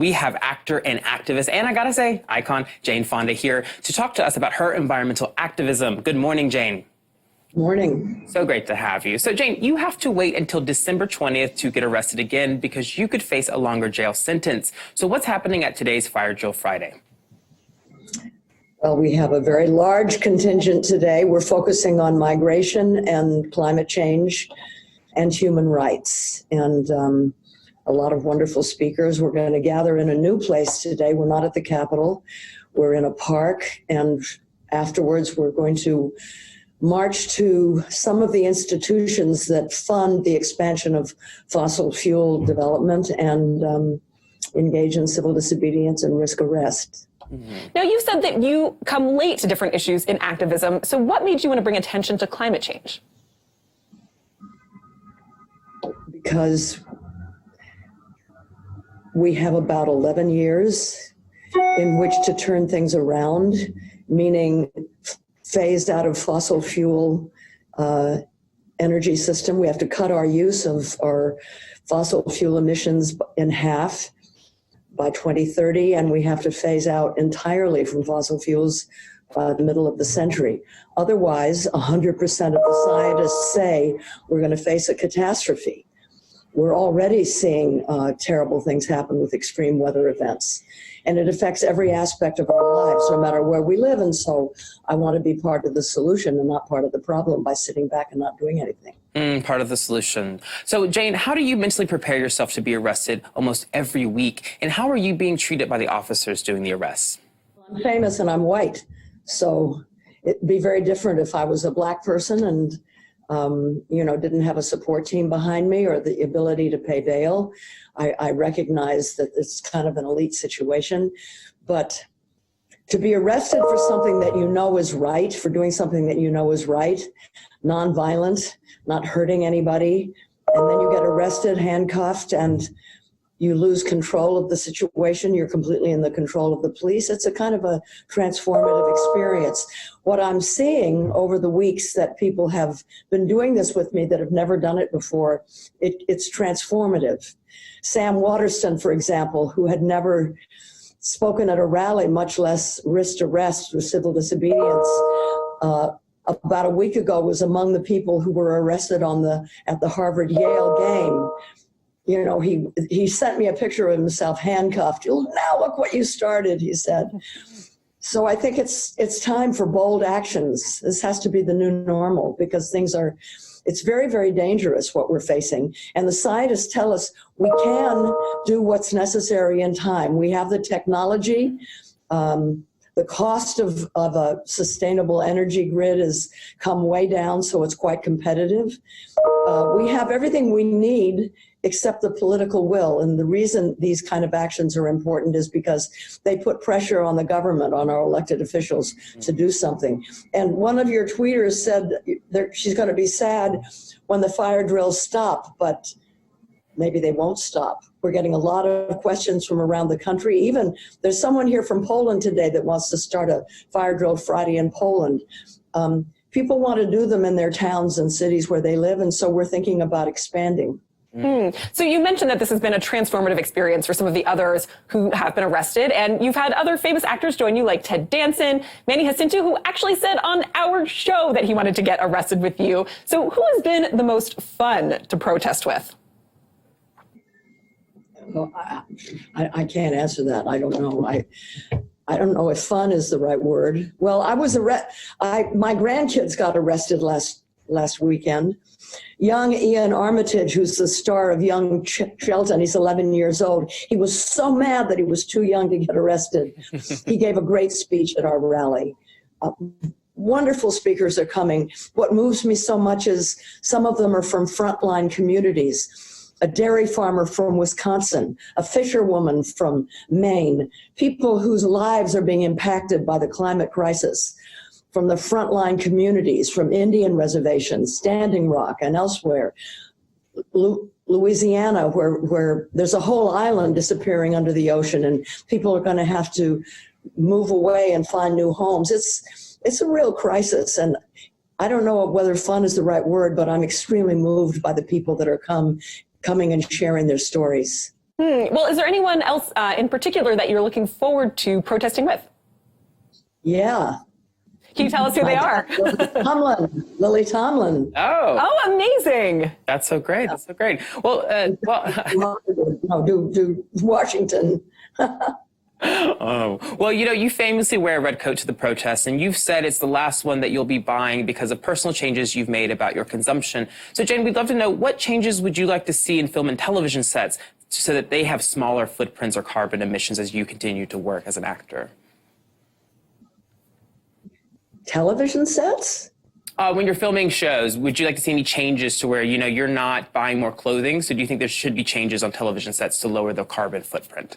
We have actor and activist, and I gotta say, icon, Jane Fonda here to talk to us about her environmental activism. Good morning, Jane. Morning. So great to have you. So, Jane, you have to wait until December 20th to get arrested again because you could face a longer jail sentence. So what's happening at today's Fire Drill Friday? Well, we have a very large contingent today. We're focusing on migration and climate change and human rights. And a lot of wonderful speakers. We're going to gather in a new place today. We're not at the Capitol. We're in a park. And afterwards, we're going to march to some of the institutions that fund the expansion of fossil fuel development and engage in civil disobedience and risk arrest. Now, you said that you come late to different issues in activism. So what made you want to bring attention to climate change? Because we have about 11 years in which to turn things around, meaning phased out of fossil fuel energy system. We have to cut our use of our fossil fuel emissions in half by 2030, and we have to phase out entirely from fossil fuels by the middle of the century. Otherwise, 100% of the scientists say we're going to face a catastrophe. We're already seeing terrible things happen with extreme weather events, and it affects every aspect of our lives, no matter where we live. And so I want to be part of the solution and not part of the problem by sitting back and not doing anything. Part of the solution. So, Jane, how do you mentally prepare yourself to be arrested almost every week? And how are you being treated by the officers doing the arrests? I'm famous and I'm white, so it'd be very different if I was a black person and didn't have a support team behind me or the ability to pay bail. I recognize that it's kind of an elite situation, but to be arrested for something that you know is right, for doing something that you know is right, nonviolent, not hurting anybody, and then you get arrested, handcuffed, and you lose control of the situation. You're completely in the control of the police. It's a kind of a transformative experience. What I'm seeing over the weeks that people have been doing this with me that have never done it before, it's transformative. Sam Waterston, for example, who had never spoken at a rally, much less risked arrest for civil disobedience, about a week ago was among the people who were arrested at the Harvard-Yale game. You know, he sent me a picture of himself handcuffed. Now look what you started, he said. So I think it's time for bold actions. This has to be the new normal because it's very, very dangerous what we're facing. And the scientists tell us we can do what's necessary in time. We have the technology. The cost of a sustainable energy grid has come way down, so it's quite competitive. We have everything we need except the political will. And the reason these kind of actions are important is because they put pressure on the government, on our elected officials to do something. And one of your tweeters said that she's going to be sad when the fire drills stop, but maybe they won't stop. We're getting a lot of questions from around the country. Even there's someone here from Poland today that wants to start a Fire Drill Friday in Poland. People want to do them in their towns and cities where they live, and so we're thinking about expanding. So you mentioned that this has been a transformative experience for some of the others who have been arrested, and you've had other famous actors join you like Ted Danson, Manny Jacinto, who actually said on our show that he wanted to get arrested with you. So who has been the most fun to protest with? Well, I can't answer that. I don't know. I don't know if fun is the right word. Well, my grandkids got arrested last weekend. Young Ian Armitage, who's the star of Young Shelton, he's 11 years old. He was so mad that he was too young to get arrested. He gave a great speech at our rally. Wonderful speakers are coming. What moves me so much is some of them are from frontline communities. A dairy farmer from Wisconsin, a fisherwoman from Maine, people whose lives are being impacted by the climate crisis. From the frontline communities, from Indian reservations, Standing Rock and elsewhere. Louisiana, where there's a whole island disappearing under the ocean and people are going to have to move away and find new homes. It's a real crisis, and I don't know whether fun is the right word, but I'm extremely moved by the people that are coming and sharing their stories. Well, is there anyone else in particular that you're looking forward to protesting with? Yeah. Can you tell us who they are? Lily Tomlin. Oh, amazing. that's so great. That's so great. Well, No, do Washington. Oh, well, you famously wear a red coat to the protests, and you've said it's the last one that you'll be buying because of personal changes you've made about your consumption. So, Jane, we'd love to know, what changes would you like to see in film and television sets so that they have smaller footprints or carbon emissions as you continue to work as an actor? Television sets? When you're filming shows, would you like to see any changes to where, you're not buying more clothing? So do you think there should be changes on television sets to lower the carbon footprint?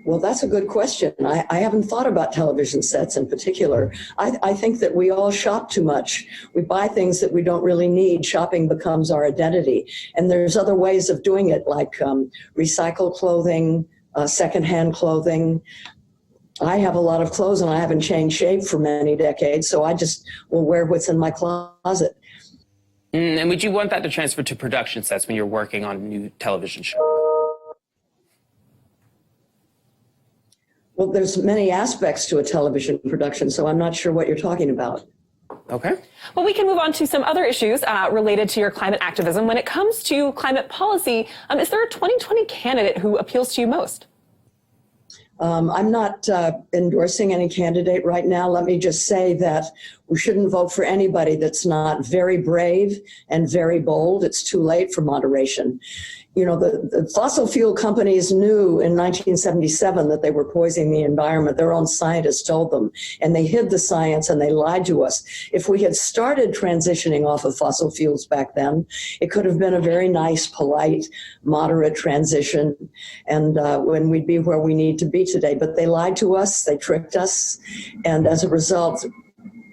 Well, that's a good question. I haven't thought about television sets in particular. I think that we all shop too much. We buy things that we don't really need. Shopping becomes our identity. And there's other ways of doing it, like recycled clothing, secondhand clothing. I have a lot of clothes and I haven't changed shape for many decades, so I just will wear what's in my closet. And would you want that to transfer to production sets when you're working on a new television show? Well, there's many aspects to a television production, so I'm not sure what you're talking about. Okay. Well, we can move on to some other issues related to your climate activism. When it comes to climate policy, is there a 2020 candidate who appeals to you most? I'm not endorsing any candidate right now. Let me just say that we shouldn't vote for anybody that's not very brave and very bold. It's too late for moderation. The fossil fuel companies knew in 1977 that they were poisoning the environment. Their own scientists told them, and they hid the science and they lied to us. If we had started transitioning off of fossil fuels back then, it could have been a very nice, polite, moderate transition, and when we'd be where we need to be today. But they lied to us, they tricked us, and as a result,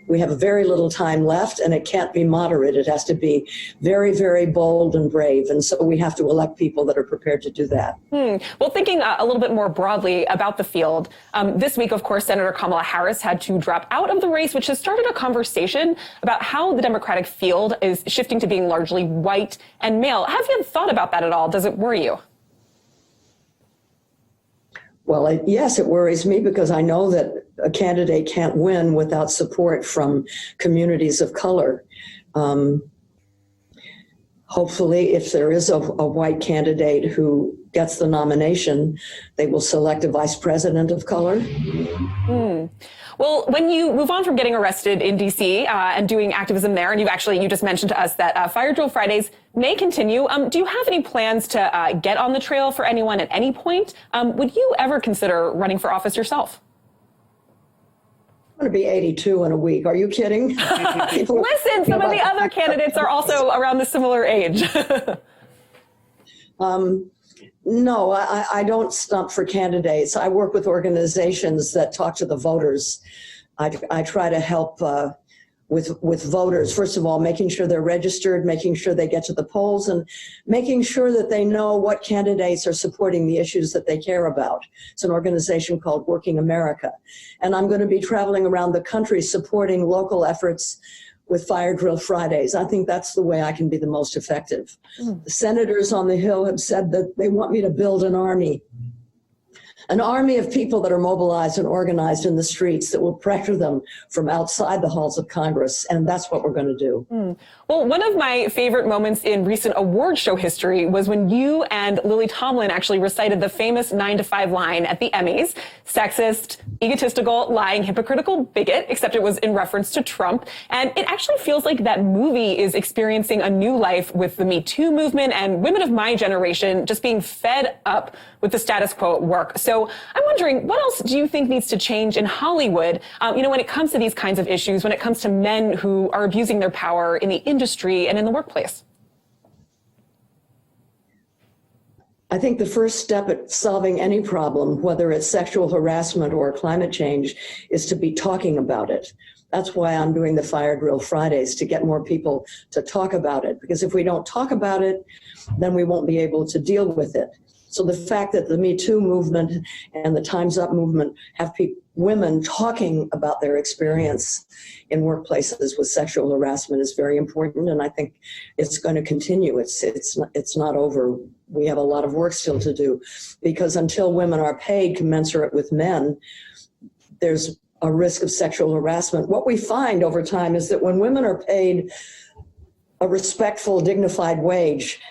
we have very little time left, and it can't be moderate. It has to be very, very bold and brave. And so we have to elect people that are prepared to do that. Well, thinking a little bit more broadly about the field, this week, of course, Senator Kamala Harris had to drop out of the race, which has started a conversation about how the Democratic field is shifting to being largely white and male. Have you thought about that at all? Does it worry you? Well, yes, it worries me because I know that a candidate can't win without support from communities of color. Hopefully, if there is a white candidate who gets the nomination, they will select a vice president of color. Well, when you move on from getting arrested in D.C. And doing activism there, and you just mentioned to us that Fire Drill Fridays may continue, do you have any plans to get on the trail for anyone at any point? Would you ever consider running for office yourself? I'm going to be 82 in a week. Are you kidding? Listen, some of the other candidates are also around the similar age. No, I don't stump for candidates. I work with organizations that talk to the voters. I try to help with voters, first of all, making sure they're registered, making sure they get to the polls, and making sure that they know what candidates are supporting the issues that they care about. It's an organization called Working America. And I'm going to be traveling around the country supporting local efforts with Fire Drill Fridays. I think that's the way I can be the most effective. The senators on the Hill have said that they want me to build an army of people that are mobilized and organized in the streets that will pressure them from outside the halls of Congress. And that's what we're going to do. Well, one of my favorite moments in recent award show history was when you and Lily Tomlin actually recited the famous 9 to 5 line at the Emmys: sexist, egotistical, lying, hypocritical bigot, except it was in reference to Trump. And it actually feels like that movie is experiencing a new life with the Me Too movement and women of my generation just being fed up with the status quo at work. So I'm wondering, what else do you think needs to change in Hollywood, when it comes to these kinds of issues, when it comes to men who are abusing their power in the industry and in the workplace? I think the first step at solving any problem, whether it's sexual harassment or climate change, is to be talking about it. That's why I'm doing the Fire Drill Fridays, to get more people to talk about it. Because if we don't talk about it, then we won't be able to deal with it. So the fact that the Me Too movement and the Time's Up movement have women talking about their experience in workplaces with sexual harassment is very important, and I think it's going to continue. It's not over. We have a lot of work still to do, because until women are paid commensurate with men, there's a risk of sexual harassment. What we find over time is that when women are paid a respectful, dignified wage,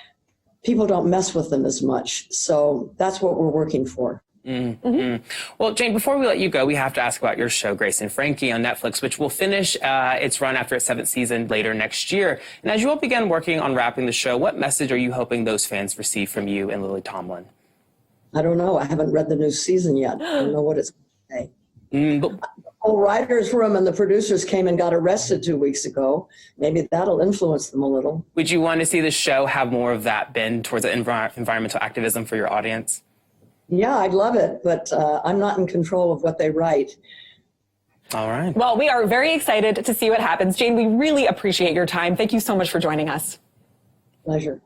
people don't mess with them as much. So that's what we're working for. Mm-hmm. Well, Jane, before we let you go, we have to ask about your show, Grace and Frankie, on Netflix, which will finish its run after its 7th season later next year. And as you all begin working on wrapping the show, what message are you hoping those fans receive from you and Lily Tomlin? I don't know. I haven't read the new season yet. I don't know what it's going to say. The whole writer's room and the producers came and got arrested 2 weeks ago. Maybe that'll influence them a little. Would you want to see the show have more of that bend towards environmental activism for your audience? Yeah, I'd love it, but I'm not in control of what they write. All right. Well, we are very excited to see what happens. Jane, we really appreciate your time. Thank you so much for joining us. Pleasure.